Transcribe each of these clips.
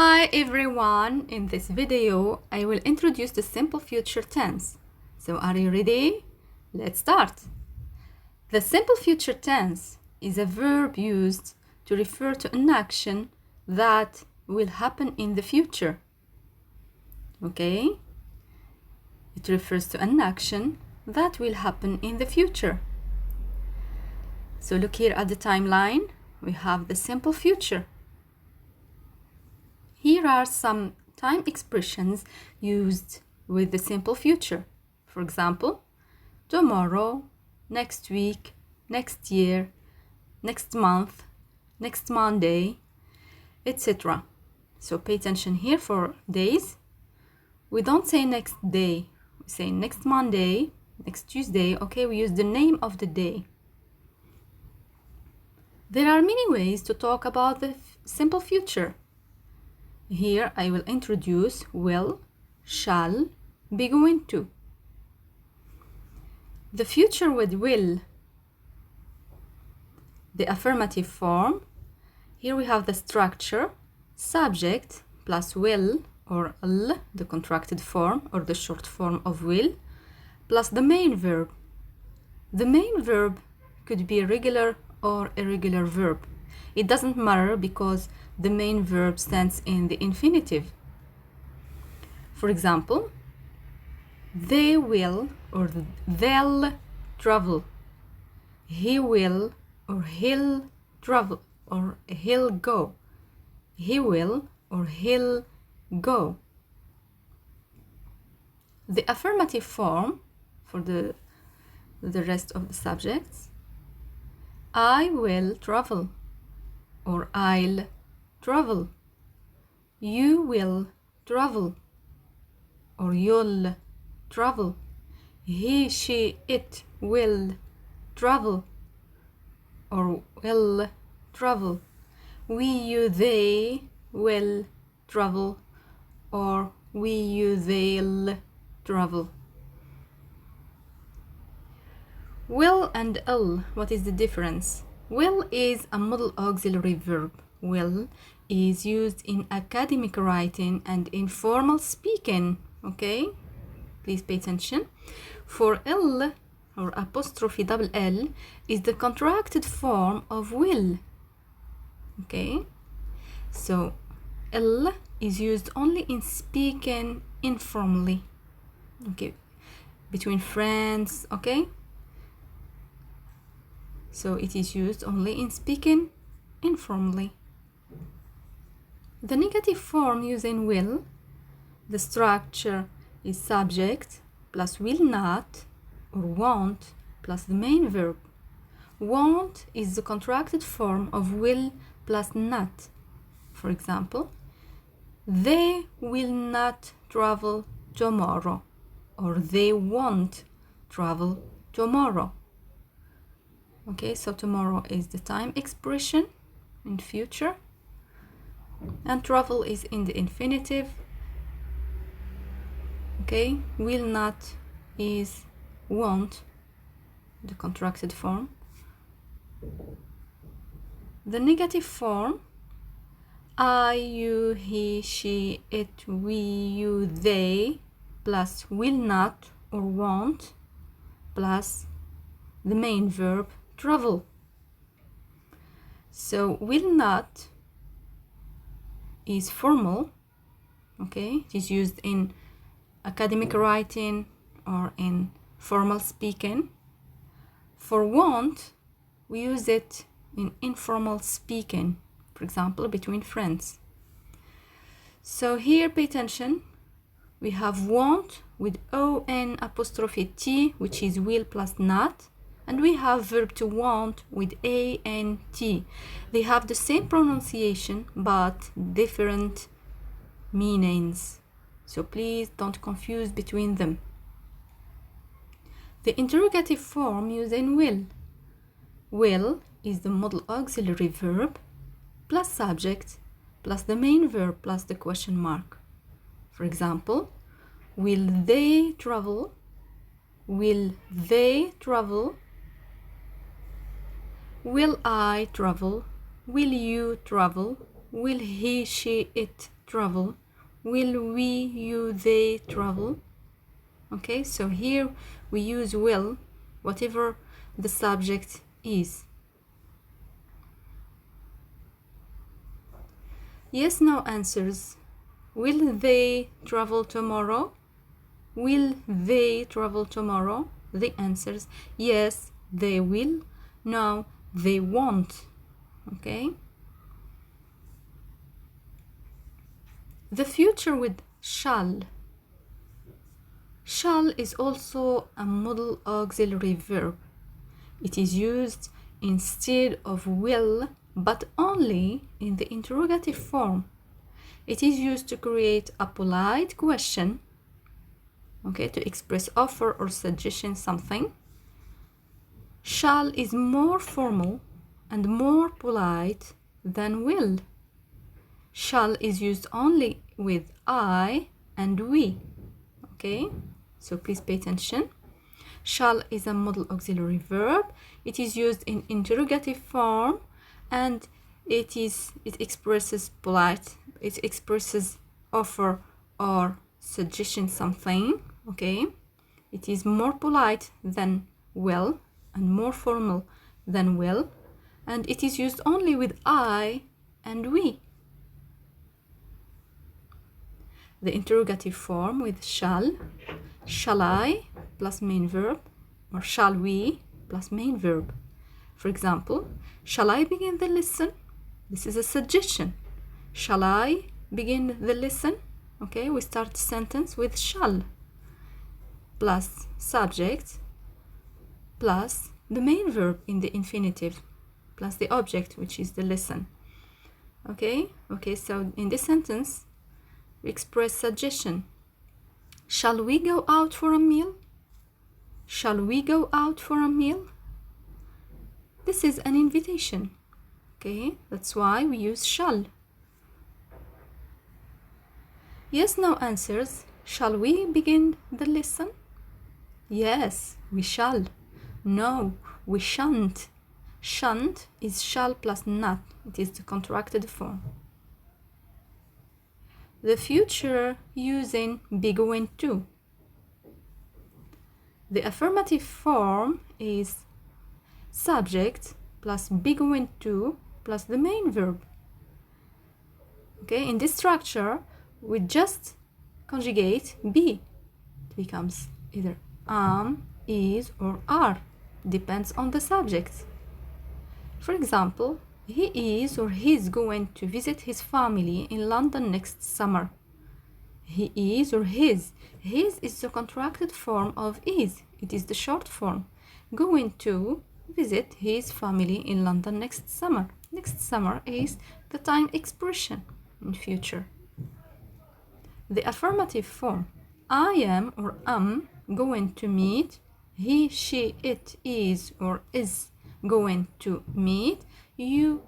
Hi everyone, in this video I will introduce the simple future tense. So are you ready? Let's start. The simple future tense is a verb used to refer to an action that will happen in the future. Okay? It refers to an action that will happen in the future. So look here at the timeline. We have the simple future. Here are some time expressions used with the simple future. For example, tomorrow, next week, next year, next month, next Monday, etc. So pay attention here for days. We don't say next day. We say next Monday, next Tuesday. Okay, we use the name of the day. There are many ways to talk about the simple future. Here I will introduce will, shall, be going to. The future with will. The affirmative form. Here we have the structure, subject plus will or l, the contracted form or the short form of will, plus the main verb. The main verb could be a regular or irregular verb. It doesn't matter because the main verb stands in the infinitive. For example, they will or they'll travel. He will or he'll travel or he'll go. He will or he'll go. The affirmative form for the rest of the subjects. I will travel or I'll travel. You will travel or you'll travel. He, she, it will travel or will travel. We, you, they will travel or we, you, they'll travel. Will and ill, what is the difference? Will is a modal auxiliary verb. Will is used in academic writing and informal speaking. Okay, please pay attention. For ill or apostrophe double L is the contracted form of will. Okay, so ill is used only in speaking informally. Okay, between friends. Okay. So it is used only in speaking informally. The negative form using will, the structure is subject plus will not or won't plus the main verb. Won't is the contracted form of will plus not. For example, they will not travel tomorrow or they won't travel tomorrow. Okay, so tomorrow is the time expression in future and travel is in the infinitive. Okay, will not is won't, the contracted form. The negative form, I, you, he, she, it, we, you, they, plus will not or won't, plus the main verb travel. So will not is formal. Okay, it is used in academic writing or in formal speaking. For won't, we use it in informal speaking, for example, between friends. So here, pay attention. We have won't with on apostrophe t, which is will plus not. And we have verb to want with ant. They have the same pronunciation but different meanings. So please don't confuse between them. The interrogative form using will. Will is the modal auxiliary verb plus subject plus the main verb plus the question mark. For example, will they travel? Will they travel? Will I travel? Will you travel? Will he, she, it travel? Will we, you, they travel? Okay, so here we use will, whatever the subject is. Yes, no answers. Will they travel tomorrow? Will they travel tomorrow? The answers: yes, they will. No, they won't. Okay. The future with shall. Shall is also a modal auxiliary verb. It is used instead of will, but only in the interrogative form. It is used to create a polite question, okay, to express offer or suggestion something. Shall is more formal and more polite than will. Shall is used only with I and we. Okay, so please pay attention. Shall is a modal auxiliary verb. It is used in interrogative form, and it expresses polite. It expresses offer or suggestion something. Okay, it is more polite than will and more formal than will, and it is used only with I and we. The interrogative form with shall I plus main verb, or shall we plus main verb. For example, shall I begin the lesson? This is a suggestion. Shall I begin the lesson? Okay, we start the sentence with shall plus subject plus the main verb in the infinitive plus the object, which is the lesson. Okay, so in this sentence we express suggestion. Shall we go out for a meal? Shall we go out for a meal? This is an invitation. Okay, that's why we use shall. Yes, no answers. Shall we begin the lesson? Yes, we shall. No, we shan't. Shan't is shall plus not. It is the contracted form. The future using be going to. The affirmative form is subject plus be going to plus the main verb. Okay, in this structure we just conjugate be. It becomes either is or are, depends on the subject. For example, he is or he's going to visit his family in London next summer. He is or his. His is the contracted form of is. It is the short form. Going to visit his family in London next summer. Next summer is the time expression in future. The affirmative form. I am or am going to meet. He, she, it is or is going to meet. You,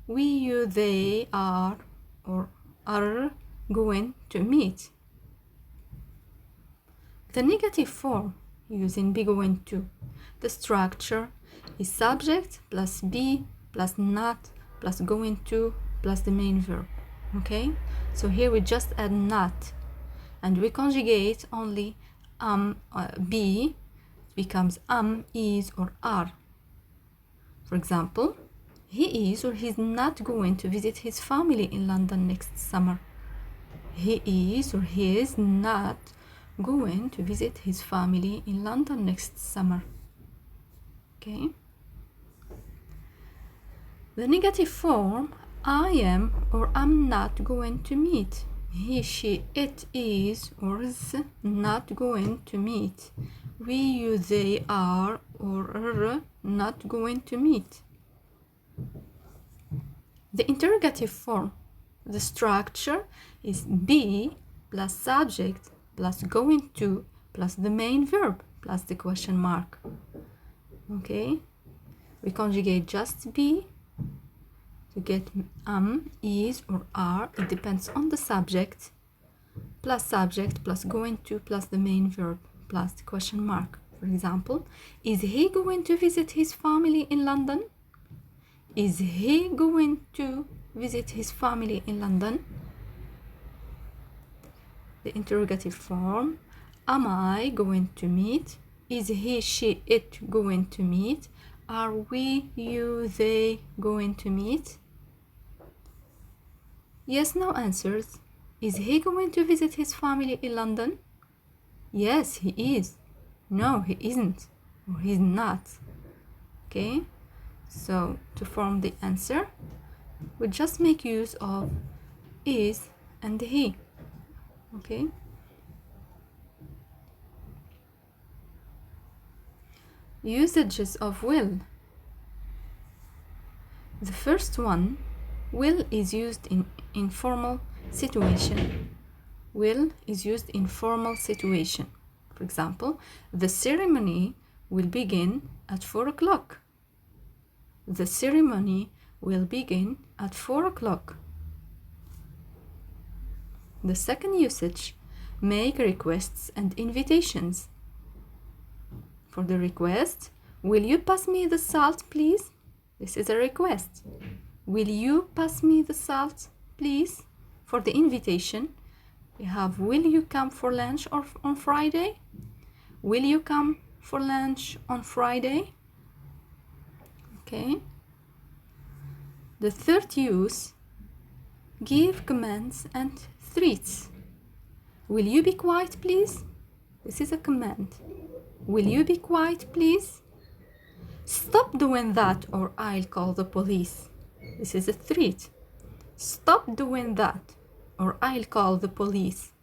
we, you, they are or are going to meet. The negative form using be going to. The structure is subject plus be plus not plus going to plus the main verb. Okay, so here we just add not and we conjugate only be. It becomes is or are. For example, he is or he's not going to visit his family in London next summer. He is or he is not going to visit his family in London next summer. Okay. The negative form, I am or am not going to meet. He, she, it is or is not going to meet. We, you, they are or are not going to meet. The interrogative form, the structure is be plus subject plus going to plus the main verb plus the question mark. Okay, we conjugate just be to get is or are. It depends on the subject plus going to plus the main verb plus the question mark. For example, is he going to visit his family in London? Is he going to visit his family in London? the interrogative form. Am I going to meet? Is he, she, it going to meet? Are we, you, they going to meet? Yes, no answers. Is he going to visit his family in London? Yes, he is. No, he isn't. Or he's not. Okay? So, to form the answer, we just make use of is and he. Okay? Usages of will. The first one, will is used in informal situation. Will is used in formal situation. For example, the ceremony will begin at 4 o'clock. The ceremony will begin at 4 o'clock. The second usage, make requests and invitations. For the request, will you pass me the salt, please? This is a request. Will you pass me the salt, please? For the invitation, we have, will you come for lunch on Friday? Will you come for lunch on Friday? Okay. The third use, give commands and threats. Will you be quiet, please? This is a command. Will you be quiet, please? Stop doing that or I'll call the police. This is a threat. Stop doing that or I'll call the police.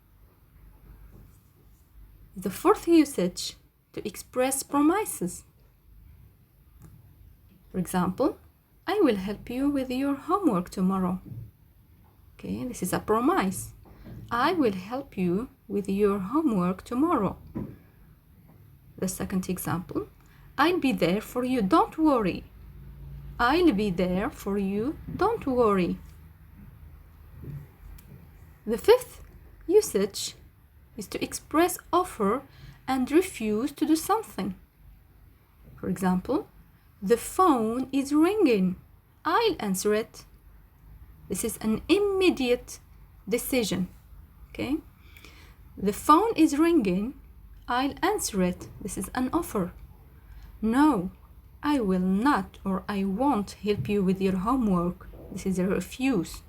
The fourth usage, to express promises. For example, I will help you with your homework tomorrow. Okay, this is a promise. I will help you with your homework tomorrow. The second example, I'll be there for you, don't worry. I'll be there for you, don't worry. The fifth usage is to express offer and refuse to do something. For example, the phone is ringing. I'll answer it. This is an immediate decision. Okay? The phone is ringing. I'll answer it. This is an offer. No, I will not or I won't help you with your homework. This is a refuse.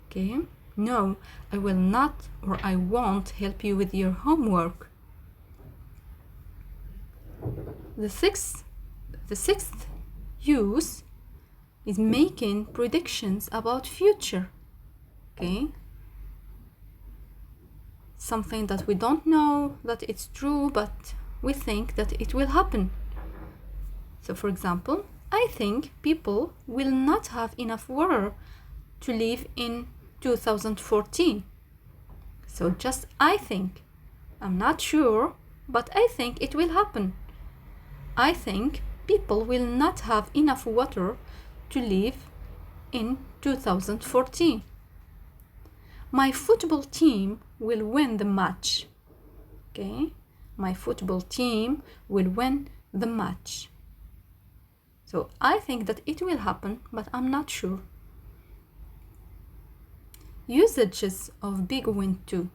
Okay? No, I will not or I won't help you with your homework. The sixth use is making predictions about future. Okay? Something that we don't know that it's true, but we think that it will happen. So for example, I think people will not have enough water to live in 2014. So just I think. I'm not sure, but I think it will happen. I think people will not have enough water to live in 2014. My football team will win the match. Okay? My football team will win the match. So I think that it will happen, but I'm not sure. Usages of big win to.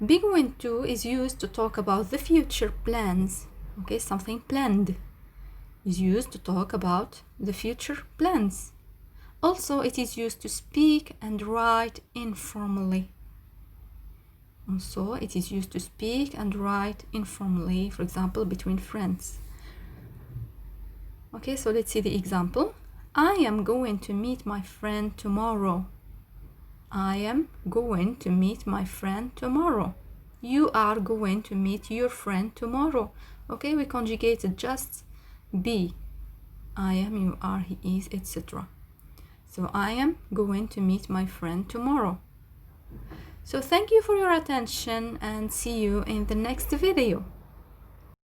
Big win to is used to talk about the future plans. Okay, something planned is used to talk about the future plans. Also, it is used to speak and write informally. Also, it is used to speak and write informally, for example, between friends. Okay, so let's see the example. I am going to meet my friend tomorrow. I am going to meet my friend tomorrow. You are going to meet your friend tomorrow. Okay, we conjugated just be. I am, you are, he is, etc. So I am going to meet my friend tomorrow. So thank you for your attention and see you in the next video.